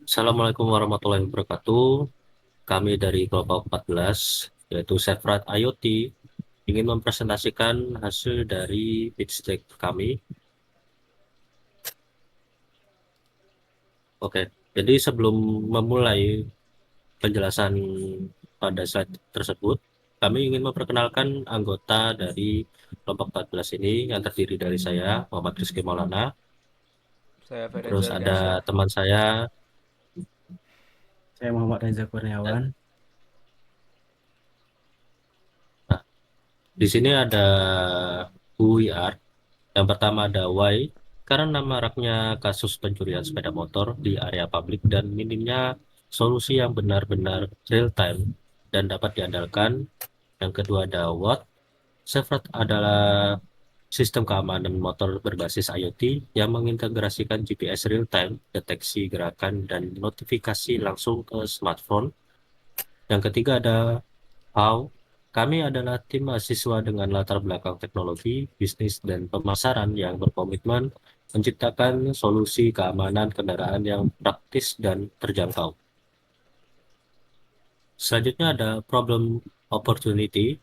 Assalamualaikum warahmatullahi wabarakatuh. Kami dari kelompok 14, yaitu Chevron IoT, ingin mempresentasikan hasil dari pitch deck kami. Oke, jadi sebelum memulai penjelasan pada slide tersebut, kami ingin memperkenalkan anggota dari kelompok 14 ini yang terdiri dari saya, Muhammad Rizky Maulana, Saya terus Fereza ada Ardiansyah. teman saya. Saya Muhammad Reza Dan Kurniawan. nah, di sini ada who we are. Yang pertama ada why, karena maraknya kasus pencurian sepeda motor di area publik dan minimnya solusi yang benar-benar real time dan dapat diandalkan. Yang kedua ada what, Chevron adalah sistem keamanan motor berbasis IoT yang mengintegrasikan GPS real time, deteksi gerakan, dan notifikasi langsung ke smartphone. Yang ketiga ada how, kami adalah tim mahasiswa dengan latar belakang teknologi, bisnis, dan pemasaran yang berkomitmen menciptakan solusi keamanan kendaraan yang praktis dan terjangkau. Selanjutnya ada problem opportunity.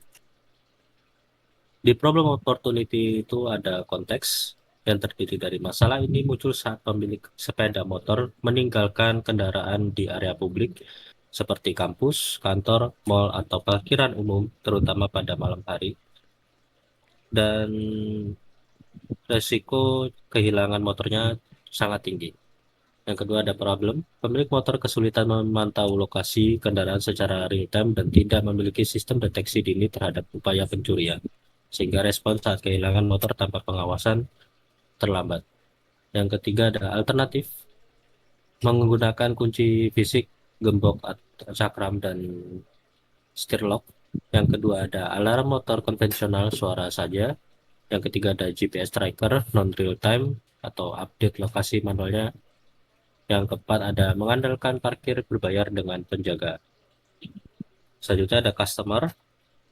Di problem opportunity itu ada konteks yang terdiri dari masalah ini muncul saat pemilik sepeda motor meninggalkan kendaraan di area publik seperti kampus, kantor, mal, atau parkiran umum, terutama pada malam hari. Dan resiko kehilangan motornya sangat tinggi. Yang kedua ada problem, pemilik motor kesulitan memantau lokasi kendaraan secara real time dan tidak memiliki sistem deteksi dini terhadap upaya pencurian, sehingga respon saat kehilangan motor tanpa pengawasan terlambat. Yang ketiga ada alternatif, menggunakan kunci fisik, gembok, cakram, dan steer lock. Yang kedua ada alarm motor konvensional suara saja. Yang ketiga ada GPS tracker non real time atau update lokasi manualnya. Yang keempat ada mengandalkan parkir berbayar dengan penjaga. Selanjutnya ada customer,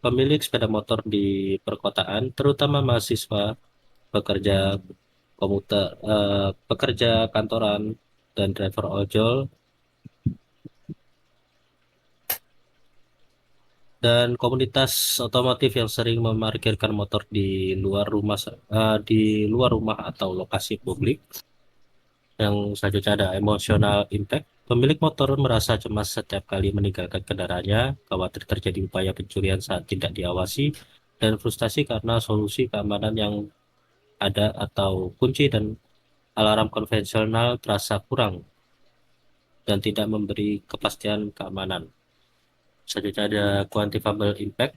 pemilik sepeda motor di perkotaan, terutama mahasiswa, pekerja komuter, pekerja kantoran, dan driver ojol, dan komunitas otomotif yang sering memarkirkan motor di luar rumah atau lokasi publik. Yang selanjutnya ada emotional impact. Pemilik motor merasa cemas setiap kali meninggalkan kendaraannya, khawatir terjadi upaya pencurian saat tidak diawasi, dan frustasi karena solusi keamanan yang ada atau kunci dan alarm konvensional terasa kurang dan tidak memberi kepastian keamanan. Selanjutnya ada quantifiable impact,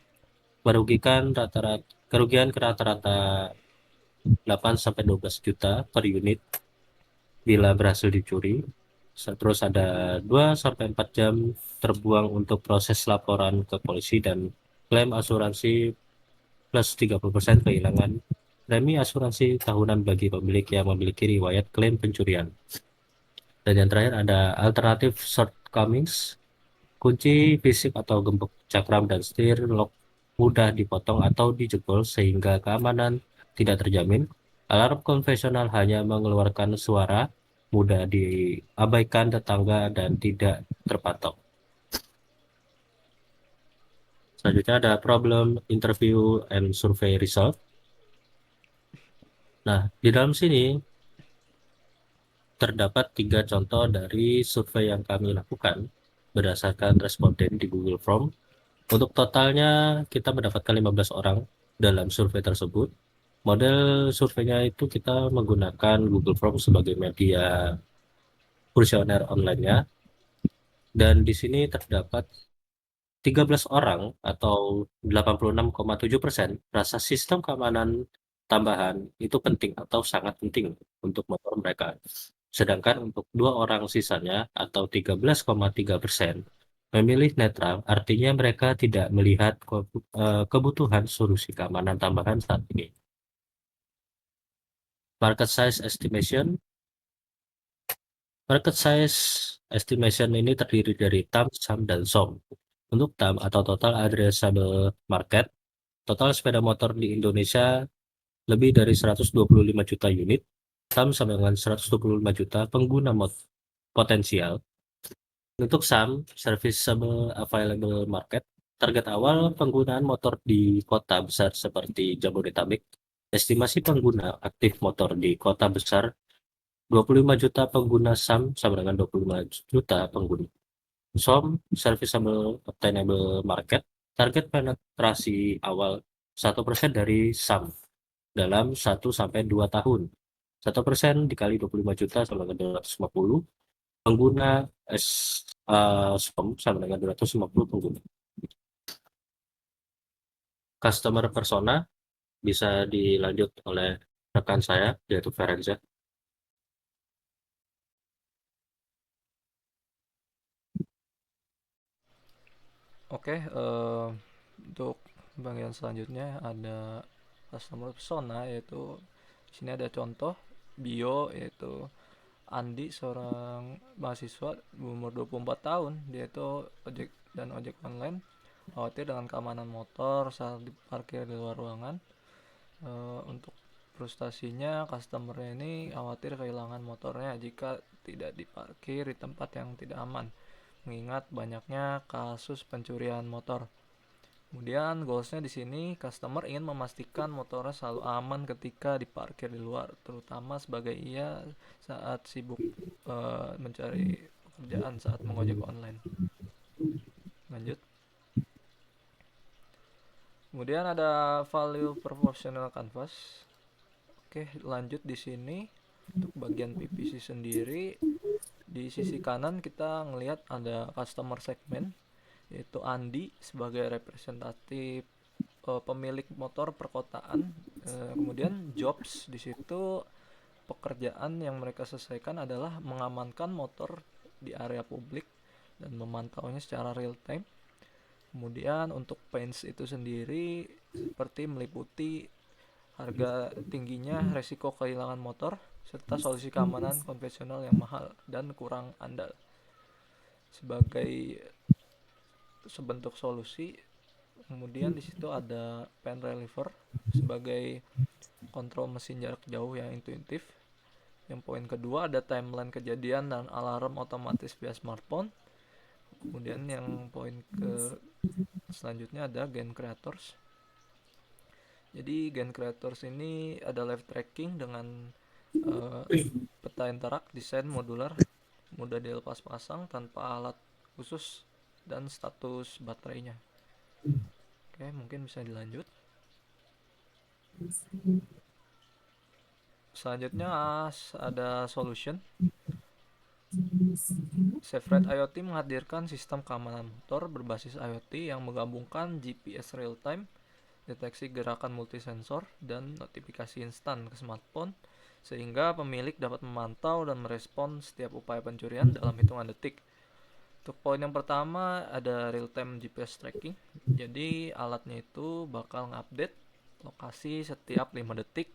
kerugian ke rata-rata 8 sampai 12 juta per unit bila berhasil dicuri. Terus ada 2 sampai 4 jam terbuang untuk proses laporan ke polisi dan klaim asuransi plus 30% kehilangan premi asuransi tahunan bagi pemilik yang memiliki riwayat klaim pencurian. Dan yang terakhir ada alternatif shortcomings, kunci fisik atau gembok cakram dan setir lock mudah dipotong atau dijebol sehingga keamanan tidak terjamin. Alarm konvensional hanya mengeluarkan suara, mudah diabaikan tetangga dan tidak terpatok. Selanjutnya ada problem interview and survey result. Nah, di dalam sini terdapat 3 contoh dari survei yang kami lakukan berdasarkan responden di Google Form. Untuk totalnya kita mendapatkan 15 orang dalam survei tersebut. Model surveinya itu kita menggunakan Google Form sebagai media kuesioner online-nya. Dan di sini terdapat 13 orang atau 86,7% rasa sistem keamanan tambahan itu penting atau sangat penting untuk motor mereka. Sedangkan untuk 2 orang sisanya atau 13,3% memilih netral, artinya mereka tidak melihat kebutuhan solusi keamanan tambahan saat ini. Market size estimation. Market size estimation ini terdiri dari TAM, SAM, dan SOM. Untuk TAM atau Total Addressable Market, total sepeda motor di Indonesia lebih dari 125 juta unit. TAM sama dengan 125 juta pengguna potensial. Untuk SAM, Serviceable Available Market, target awal penggunaan motor di kota besar seperti Jabodetabek, estimasi pengguna aktif motor di kota besar 25 juta pengguna SAM sama dengan 25 juta pengguna SOM, Serviceable Obtainable Market, target penetrasi awal 1% dari SAM dalam 1 sampai 2 tahun. 1% dikali 25 juta sama dengan 250 pengguna SOM sama dengan 250 pengguna. Customer persona bisa dilanjut oleh rekan saya, yaitu Ferenza. Oke, untuk bagian selanjutnya ada customer persona, yaitu di sini ada contoh bio, yaitu Andi, seorang mahasiswa berumur 24 tahun. Dia itu ojek online, khawatir dengan keamanan motor saat diparkir di luar ruangan. Untuk frustasinya, customernya ini khawatir kehilangan motornya jika tidak diparkir di tempat yang tidak aman, mengingat banyaknya kasus pencurian motor. Kemudian goalsnya di sini, customer ingin memastikan motornya selalu aman ketika diparkir di luar, terutama sebagai ia saat sibuk mencari pekerjaan saat mengojek online. Lanjut. Kemudian ada value proportional canvas. Oke, lanjut di sini untuk bagian PPC sendiri. Di sisi kanan kita ngelihat ada customer segment, yaitu Andi sebagai representatif pemilik motor perkotaan. Kemudian jobs di situ, pekerjaan yang mereka selesaikan adalah mengamankan motor di area publik dan memantaunya secara real time. Kemudian untuk pains itu sendiri seperti meliputi harga tingginya resiko kehilangan motor serta solusi keamanan konvensional yang mahal dan kurang andal. Sebagai sebentuk solusi, kemudian di situ ada pen reliever sebagai kontrol mesin jarak jauh yang intuitif. Yang poin kedua ada timeline kejadian dan alarm otomatis via smartphone. Kemudian yang poin ke selanjutnya ada Gen Creators. Jadi Gen Creators ini ada live tracking dengan uh, peta interak, desain modular, mudah dilepas pasang tanpa alat khusus, dan status baterainya. Oke, mungkin bisa dilanjut. Selanjutnya ada solution. SafeRide IoT menghadirkan sistem keamanan motor berbasis IoT yang menggabungkan GPS real-time, deteksi gerakan multisensor, dan notifikasi instan ke smartphone, sehingga pemilik dapat memantau dan merespon setiap upaya pencurian dalam hitungan detik. Untuk poin yang pertama ada real-time GPS tracking. Jadi alatnya itu bakal ngupdate lokasi setiap 5 detik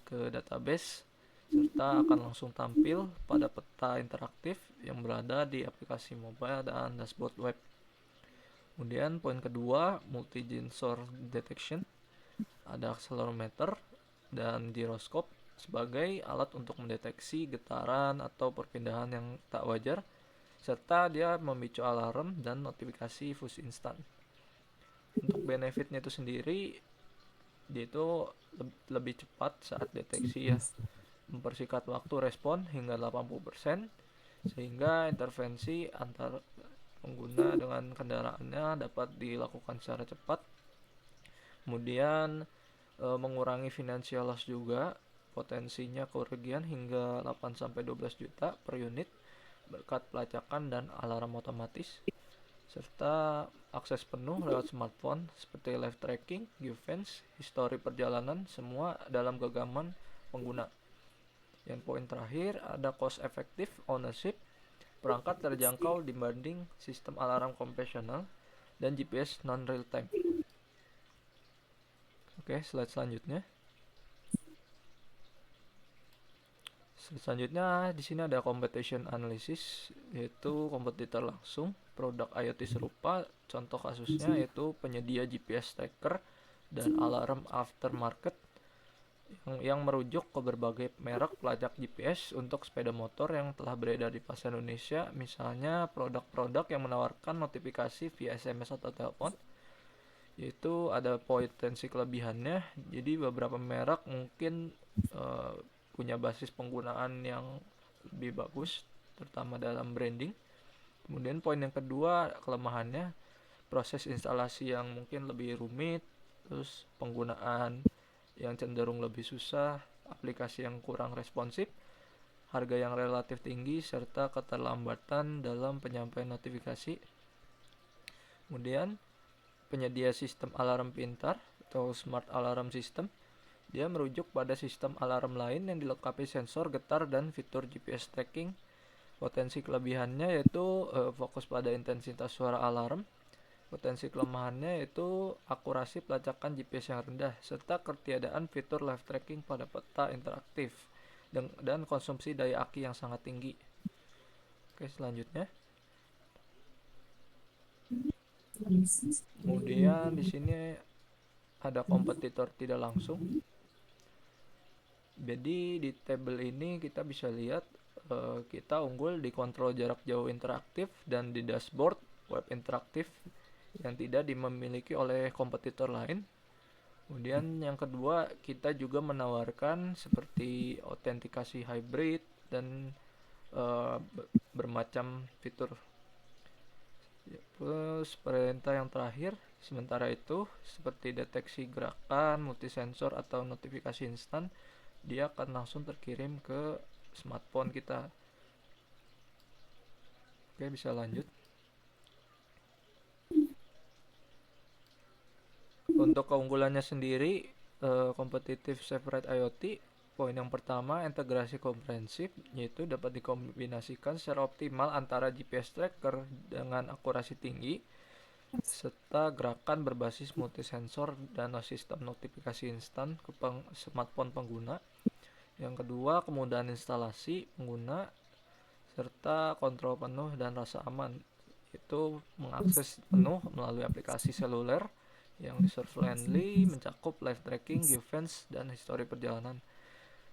ke database, serta akan langsung tampil pada peta interaktif yang berada di aplikasi mobile dan dashboard web. Kemudian poin kedua, multi-sensor detection. Ada accelerometer dan gyroscope sebagai alat untuk mendeteksi getaran atau perpindahan yang tak wajar, serta dia memicu alarm dan notifikasi push instan. Untuk benefitnya itu sendiri, dia itu lebih cepat saat deteksi ya, mempersingkat waktu respon hingga 80%, sehingga intervensi antar pengguna dengan kendaraannya dapat dilakukan secara cepat. Kemudian mengurangi financial loss juga, potensinya kerugian hingga 8-12 juta per unit berkat pelacakan dan alarm otomatis, serta akses penuh lewat smartphone seperti live tracking, geofence, histori perjalanan, semua dalam genggaman pengguna. Yang poin terakhir ada cost efektif ownership, perangkat terjangkau dibanding sistem alarm konvensional dan GPS non real time. Oke, slide selanjutnya. Selanjutnya di sini ada competition analysis, yaitu kompetitor langsung produk IoT serupa. Contoh kasusnya yaitu penyedia GPS tracker dan alarm aftermarket yang merujuk ke berbagai merek pelacak GPS untuk sepeda motor yang telah beredar di pasar Indonesia, misalnya produk-produk yang menawarkan notifikasi via SMS atau telepon, yaitu ada potensi kelebihannya. Jadi beberapa merek mungkin eh, punya basis penggunaan yang lebih bagus, terutama dalam branding. Kemudian poin yang kedua, kelemahannya proses instalasi yang mungkin lebih rumit, terus penggunaan yang cenderung lebih susah, aplikasi yang kurang responsif, harga yang relatif tinggi, serta keterlambatan dalam penyampaian notifikasi. Kemudian penyedia sistem alarm pintar atau smart alarm system, dia merujuk pada sistem alarm lain yang dilengkapi sensor getar dan fitur GPS tracking. Potensi kelebihannya yaitu fokus pada intensitas suara alarm. Potensi kelemahannya yaitu akurasi pelacakan GPS yang rendah, serta ketiadaan fitur live tracking pada peta interaktif dan konsumsi daya aki yang sangat tinggi. Oke, selanjutnya. Kemudian di sini ada kompetitor tidak langsung. Jadi di tabel ini kita bisa lihat kita unggul di kontrol jarak jauh interaktif dan di dashboard web interaktif yang tidak dimiliki oleh kompetitor lain. Kemudian yang kedua, kita juga menawarkan seperti autentikasi hybrid dan bermacam fitur. Plus perintah yang terakhir, sementara itu seperti deteksi gerakan, multisensor atau notifikasi instan, dia akan langsung terkirim ke smartphone kita. Oke, bisa lanjut. Untuk keunggulannya sendiri, kompetitif Safe IoT, poin yang pertama, integrasi komprehensif, yaitu dapat dikombinasikan secara optimal antara GPS tracker dengan akurasi tinggi, serta gerakan berbasis multisensor dan sistem notifikasi instan ke smartphone pengguna. Yang kedua, kemudahan instalasi pengguna, serta kontrol penuh dan rasa aman, itu mengakses penuh melalui aplikasi seluler yang user friendly, mencakup live tracking, geofence, dan histori perjalanan.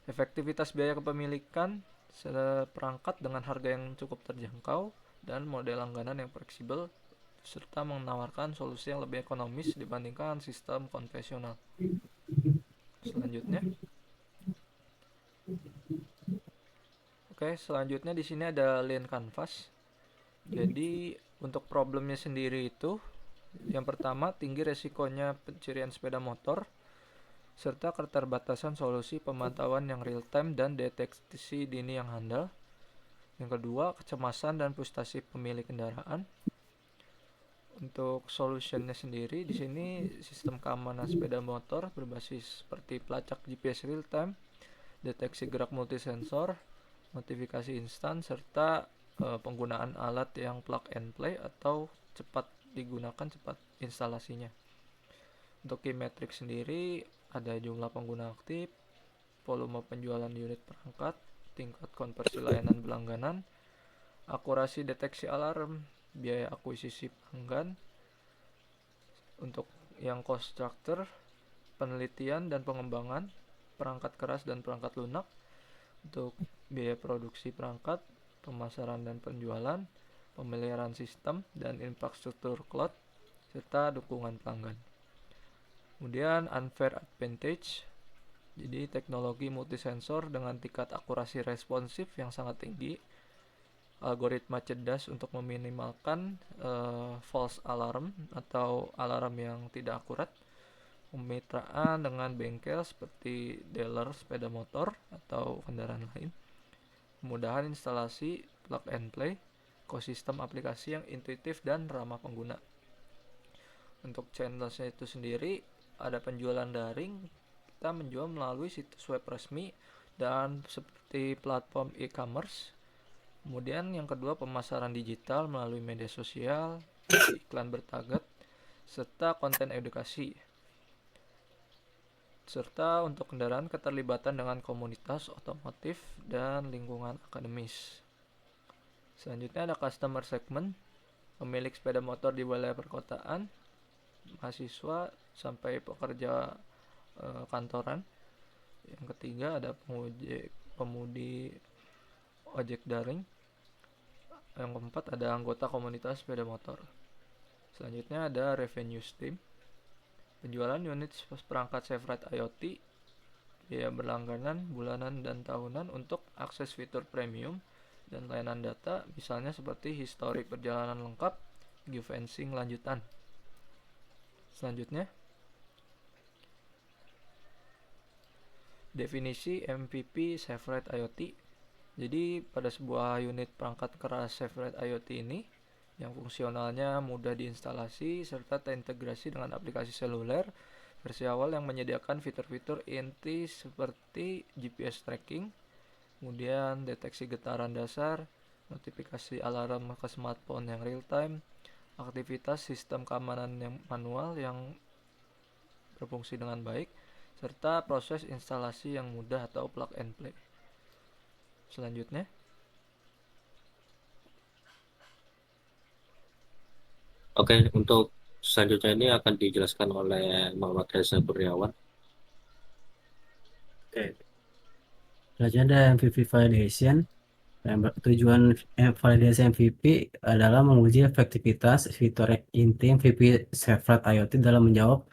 Efektivitas biaya kepemilikan seperangkat dengan harga yang cukup terjangkau dan model langganan yang fleksibel, serta menawarkan solusi yang lebih ekonomis dibandingkan sistem konvensional. Selanjutnya, oke, selanjutnya di sini ada Lean Canvas. Jadi untuk problemnya sendiri itu, yang pertama tinggi resikonya pencurian sepeda motor, serta keterbatasan solusi pemantauan yang real time dan deteksi dini yang handal. Yang kedua, kecemasan dan frustasi pemilik kendaraan. Untuk solutionnya sendiri, di sini sistem keamanan sepeda motor berbasis seperti pelacak GPS real time, deteksi gerak multisensor, notifikasi instan, serta penggunaan alat yang plug and play atau cepat digunakan, cepat instalasinya. Untuk key metric sendiri ada jumlah pengguna aktif, volume penjualan unit perangkat, tingkat konversi layanan berlangganan, akurasi deteksi alarm, biaya akuisisi pelanggan. Untuk yang cost structure, penelitian dan pengembangan perangkat keras dan perangkat lunak. Untuk biaya produksi perangkat, pemasaran dan penjualan, pemeliharaan sistem dan infrastruktur cloud, serta dukungan pelanggan. Kemudian unfair advantage, jadi teknologi multisensor dengan tingkat akurasi responsif yang sangat tinggi, algoritma cerdas untuk meminimalkan false alarm atau alarm yang tidak akurat, kemitraan dengan bengkel seperti dealer sepeda motor atau kendaraan lain, kemudahan instalasi plug and play, ekosistem aplikasi yang intuitif dan ramah pengguna. Untuk channelnya itu sendiri, ada penjualan daring, kita menjual melalui situs web resmi dan seperti platform e-commerce. Kemudian yang kedua, pemasaran digital melalui media sosial, iklan bertarget, serta konten edukasi. Serta untuk kendaraan, keterlibatan dengan komunitas otomotif dan lingkungan akademis. Selanjutnya ada customer segment, pemilik sepeda motor di wilayah perkotaan, mahasiswa sampai pekerja kantoran. Yang ketiga ada pemudi ojek daring. Yang keempat ada anggota komunitas sepeda motor. Selanjutnya ada revenue stream, penjualan unit perangkat Sevrite IoT, biaya berlangganan, bulanan, dan tahunan untuk akses fitur premium dan layanan data, misalnya seperti historik perjalanan lengkap, geofencing lanjutan. Selanjutnya, definisi MVP Sevrite IoT. Jadi pada sebuah unit perangkat keras Sevrite IoT ini yang fungsionalnya mudah diinstalasi serta terintegrasi dengan aplikasi seluler, versi awal yang menyediakan fitur-fitur inti seperti GPS tracking, kemudian deteksi getaran dasar, notifikasi alarm ke smartphone yang real time, aktivitas sistem keamanan yang manual yang berfungsi dengan baik, serta proses instalasi yang mudah atau plug and play. Selanjutnya, Oke, untuk selanjutnya ini akan dijelaskan oleh Muhammad Reza Kurniawan. Oke. Selanjutnya ada MVP validation. Tujuan validasi MVP adalah menguji efektivitas fitur inti MVP Sevrite IoT dalam menjawab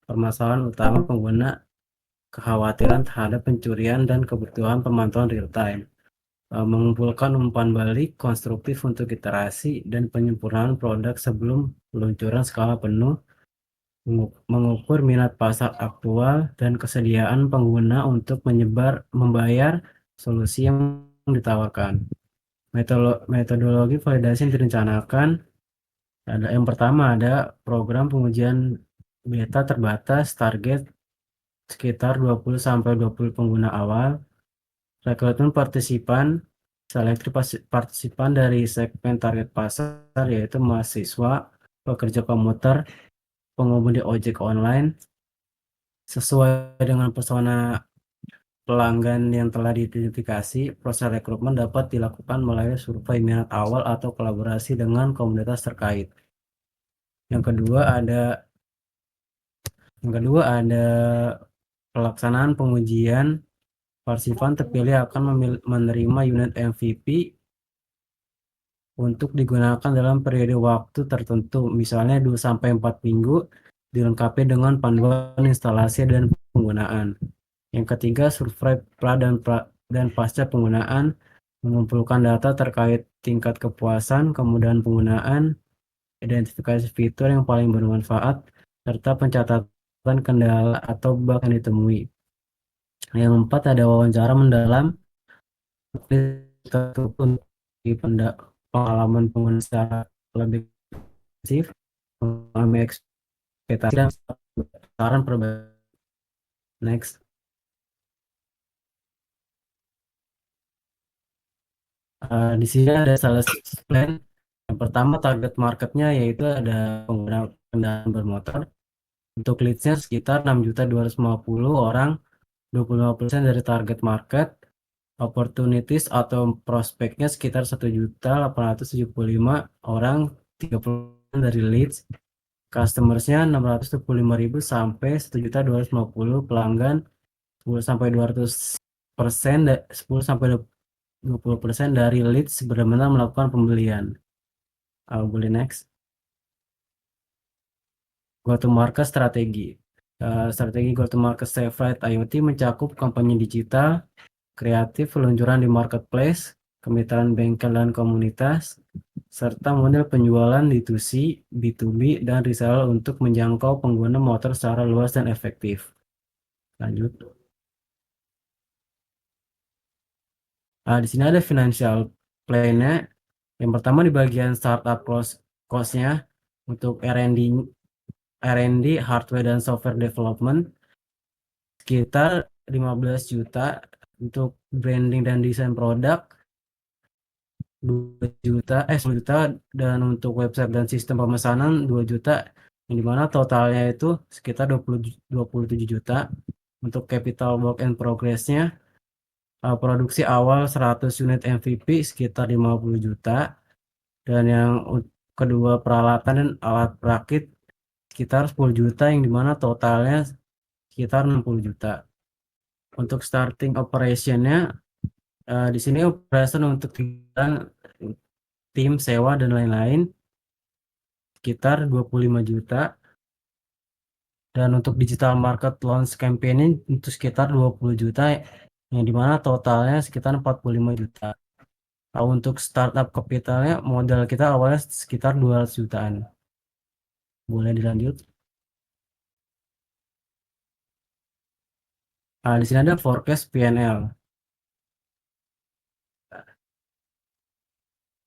permasalahan utama pengguna, kekhawatiran terhadap pencurian, dan kebutuhan pemantauan real time. Mengumpulkan umpan balik konstruktif untuk iterasi dan penyempurnaan produk sebelum peluncuran skala penuh, mengukur minat pasar aktual dan kesediaan pengguna untuk membayar solusi yang ditawarkan. Metodologi validasi yang direncanakan ada yang pertama ada program pengujian beta terbatas, target sekitar 20 sampai 20 pengguna awal, rekrutmen partisipan, seleksi partisipan dari segmen target pasar yaitu mahasiswa, pekerja komuter, pengemudi ojek online sesuai dengan persona pelanggan yang telah diidentifikasi. Proses rekrutmen dapat dilakukan melalui survei minat awal atau kolaborasi dengan komunitas terkait. Yang kedua ada pelaksanaan pengujian. Partisipan terpilih akan menerima unit MVP untuk digunakan dalam periode waktu tertentu, misalnya 2 sampai 4 minggu, dilengkapi dengan panduan instalasi dan penggunaan. Yang ketiga, survei dan pasca penggunaan, mengumpulkan data terkait tingkat kepuasan, kemudahan penggunaan, identifikasi fitur yang paling bermanfaat, serta pencatatan kendala atau bug yang ditemui. Yang keempat, ada wawancara mendalam untuk pengalaman pengguna secara lebih intensif, mengalami ekspektasi dan saran perbaikan. Next. Di sini ada sales plan. Yang pertama target marketnya yaitu ada pengguna kendaraan bermotor. Untuk leadsnya sekitar 6.250 orang, 25% dari target market. Opportunities atau prospeknya sekitar 1.875 orang, 30% dari leads. Customersnya 625.000 sampai 1.250 pelanggan, 10 sampai 200%, 10 sampai 20% dari leads benar-benar melakukan pembelian. Boleh next. Go to market strategi. Strategi go to market Sevrite IoT mencakup kampanye digital, kreatif, peluncuran di marketplace, kemitraan bengkel dan komunitas, serta model penjualan D2C, B2B, dan reseller untuk menjangkau pengguna motor secara luas dan efektif. Lanjut. Di sini ada financial plan-nya. Yang pertama di bagian startup cost-nya untuk R&D, hardware dan software development sekitar 15 juta, untuk branding dan desain produk 2 juta, 10 juta, dan untuk website dan sistem pemesanan 2 juta, yang dimana totalnya itu sekitar 27 juta. Untuk capital work in progress-nya produksi awal 100 unit MVP sekitar 50 juta, dan yang kedua peralatan dan alat perakit sekitar 10 juta, yang dimana totalnya sekitar 60 juta. Untuk starting operationnya, di sini operation untuk tim sewa dan lain-lain sekitar 25 juta, dan untuk digital market launch campaign itu sekitar 20 juta, yang dimana totalnya sekitar 45 juta. Untuk startup capitalnya, modal kita awalnya sekitar 200 jutaan. Boleh dilanjut. Di sini ada forecast P&L.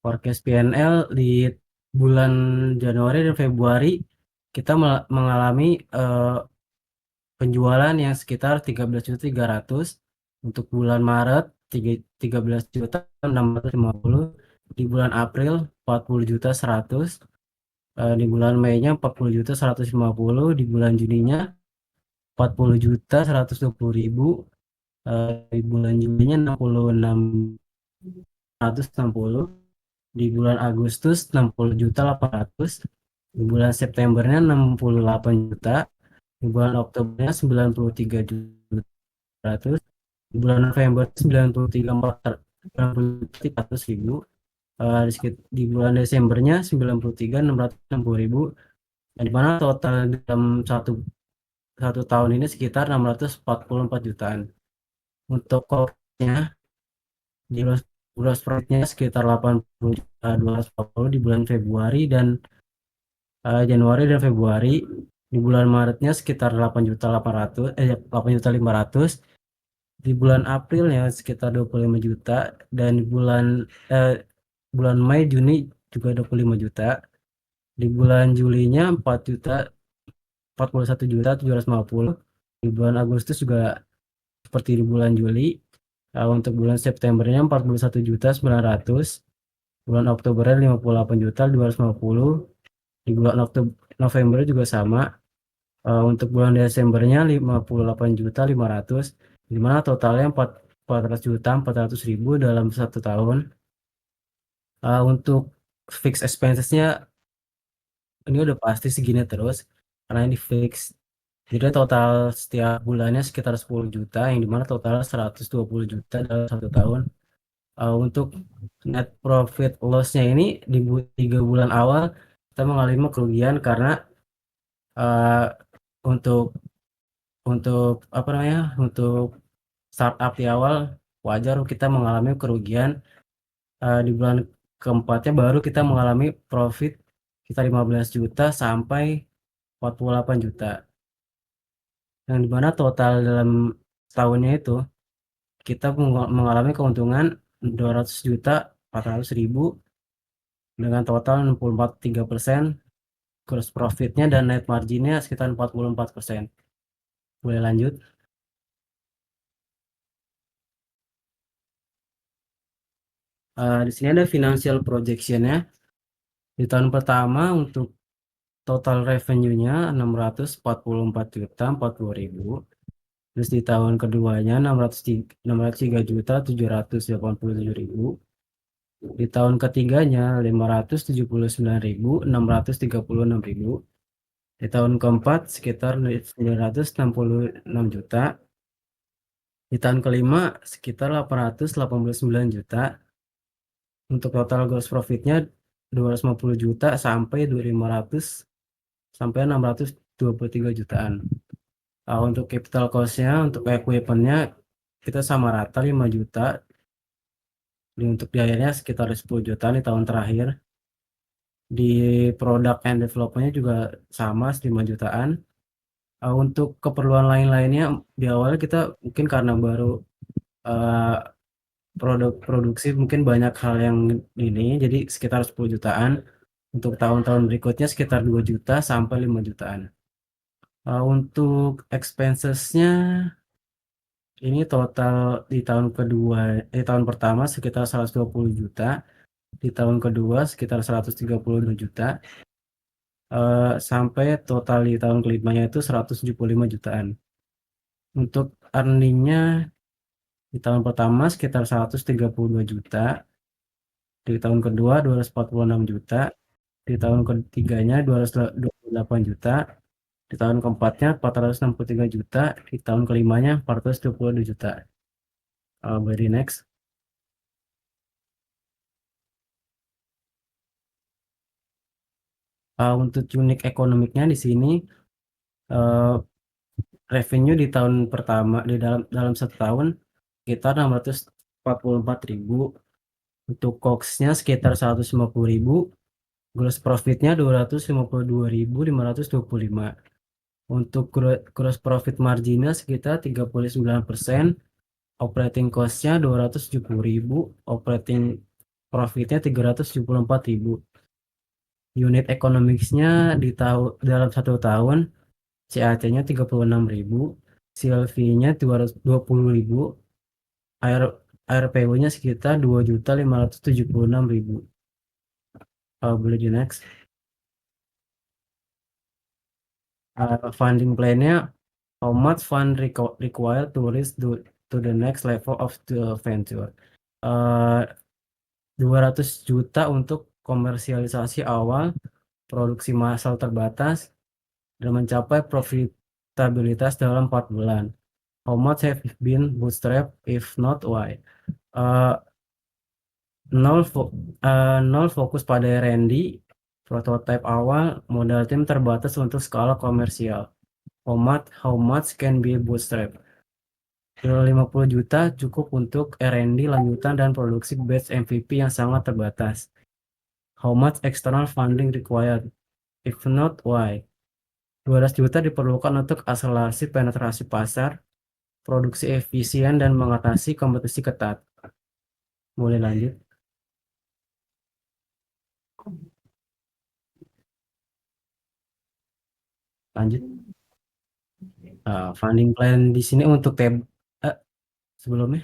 Forecast P&L di bulan Januari dan Februari kita mengalami penjualan yang sekitar 13.300.000. Untuk bulan Maret 13.650.000. Di bulan April 40.100.000. Di bulan Mei-nya 40.150.000. Di bulan Juninya 40.120.000. Di bulan Julinya 66.160. Di bulan Agustus 60.800.000. Di bulan Septembernya 68 juta. Di bulan Oktobernya 93.400. Di bulan November 93.400.000. Di bulan Desembernya 93.660.000. Di mana total dalam satu tahun ini sekitar 644 jutaan. Untuk cost-nya, di gross profit-nya sekitar 80.240 di bulan Februari dan Januari dan Februari. Di bulan Maretnya sekitar 8.500.000. Di bulan Aprilnya sekitar 25 juta, dan di bulan Mei Juni juga 25 juta. Di bulan Julinya 4 juta 41.750. Di bulan Agustus juga seperti di bulan Juli. Untuk bulan Septembernya 41.900.000. Bulan Oktobernya 58.250. Di bulan November juga sama. Untuk bulan Desembernya 58.500.000, di mana totalnya 400.400.000 dalam satu tahun. Untuk fixed expensesnya ini udah pasti segini terus karena ini fix. Jadi total setiap bulannya sekitar 10 juta, yang dimana total 120 juta dalam satu tahun. Untuk net profit loss-nya ini di 3 bulan awal kita mengalami kerugian karena uh, untuk untuk apa namanya untuk startup di awal wajar kita mengalami kerugian. Di bulan keempatnya baru kita mengalami profit kita 15 juta sampai 48 juta, yang dimana total dalam tahunnya itu kita mengalami keuntungan 200 juta 400 ribu dengan total 64,3%. Gross profitnya dan net marginnya sekitar 44%. Boleh lanjut. Di sini ada financial projection-nya. Di tahun pertama untuk total revenue-nya 644 juta 40.000. Terus di tahun keduanya 603 juta 787.000. Di tahun ketiganya 579.636.000. Di tahun keempat sekitar 966 juta. Di tahun kelima sekitar 889 juta. Untuk total gross profitnya 250 juta sampai 500 sampai 623 jutaan. Untuk capital cost-nya, untuk equipment-nya kita sama rata 5 juta. Untuk biayanya sekitar 10 jutaan di tahun terakhir. Di product and development-nya juga sama 5 jutaan. Untuk keperluan lain-lainnya di awal kita mungkin karena baru uh, produksi mungkin banyak hal yang ini, jadi sekitar 10 jutaan. Untuk tahun-tahun berikutnya sekitar 2 juta sampai 5 jutaan. Untuk expenses-nya ini total di tahun pertama sekitar 120 juta, di tahun kedua sekitar 132 juta, sampai total di tahun kelimanya itu 175 jutaan. Untuk earning-nya di tahun pertama sekitar 132 juta, di tahun kedua 246 juta, di tahun ketiganya 228 juta, Di tahun keempatnya 463 juta, di tahun kelimanya 422 juta. Beri next. Untuk unit ekonomiknya di sini uh, revenue di tahun pertama di dalam satu tahun sekitar 644.000, untuk COGS-nya sekitar 150.000, gross profit-nya 252.525. Untuk gross profit marginnya sekitar 39%, operating cost-nya 270.000, operating profit-nya 374.000. Unit economics-nya dalam satu tahun CAC-nya 36.000, CLV-nya 220.000, AR, ARPU-nya sekitar 2.576.000. Boleh di next. Funding plan-nya, how much fund required to reach to the next level of the venture. Uh, 200 juta untuk komersialisasi awal, produksi massal terbatas, dan mencapai profitabilitas dalam 4 bulan. How much have been bootstrapped? If not, why? Uh, nol fokus pada R&D, prototipe awal, modal tim terbatas untuk skala komersial. How much can be bootstrap? 50 juta cukup untuk R&D lanjutan dan produksi batch MVP yang sangat terbatas. How much external funding required? If not, why? 12 juta diperlukan untuk akselerasi penetrasi pasar, produksi efisien, dan mengatasi kompetisi ketat. Boleh lanjut. Lanjut. Funding plan di sini untuk sebelumnya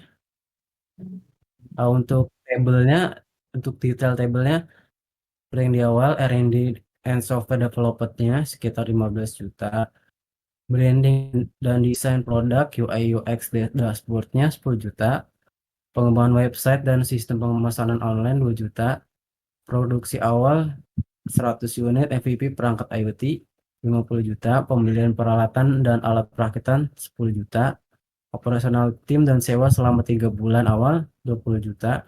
untuk tabelnya, untuk detail tabelnya, yang di awal R&D and software development-nya sekitar 15 juta, branding dan desain produk UI UX dashboard-nya 10 juta, pengembangan website dan sistem pemesanan online 2 juta, produksi awal 100 unit MVP perangkat IoT 50 juta, pembelian peralatan dan alat perakitan 10 juta, operasional tim dan sewa selama 3 bulan awal 20 juta,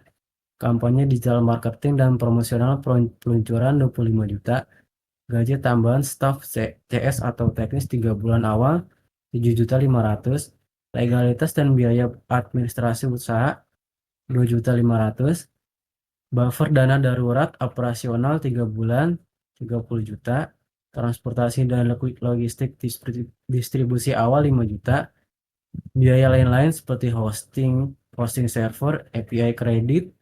kampanye digital marketing dan promosional peluncuran 25 juta, gaji tambahan staf CS atau teknis 3 bulan awal 7.500.000, legalitas dan biaya administrasi usaha 2.500.000, buffer dana darurat operasional 3 bulan 30 juta, transportasi dan logistik distribusi awal 5 juta, biaya lain-lain seperti hosting server, API kredit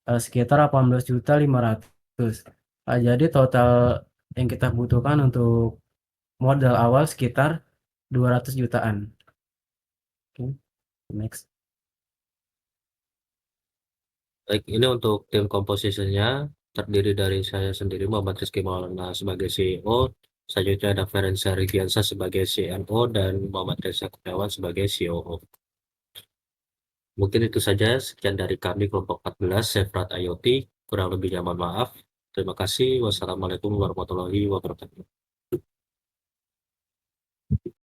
sekitar 18.500.000. Jadi total yang kita butuhkan untuk modal awal sekitar 200 jutaan. Oke, next. Baik, ini untuk tim komposisinya terdiri dari saya sendiri Muhammad Rizky Maulana sebagai CEO, selanjutnya ada Ferenza Rigiansa sebagai CMO dan Muhammad Reza Kurniawan sebagai COO. Mungkin itu saja, sekian dari kami kelompok 14 Sefrat IoT, kurang lebihnya mohon maaf. Terima kasih. Wassalamualaikum warahmatullahi wabarakatuh.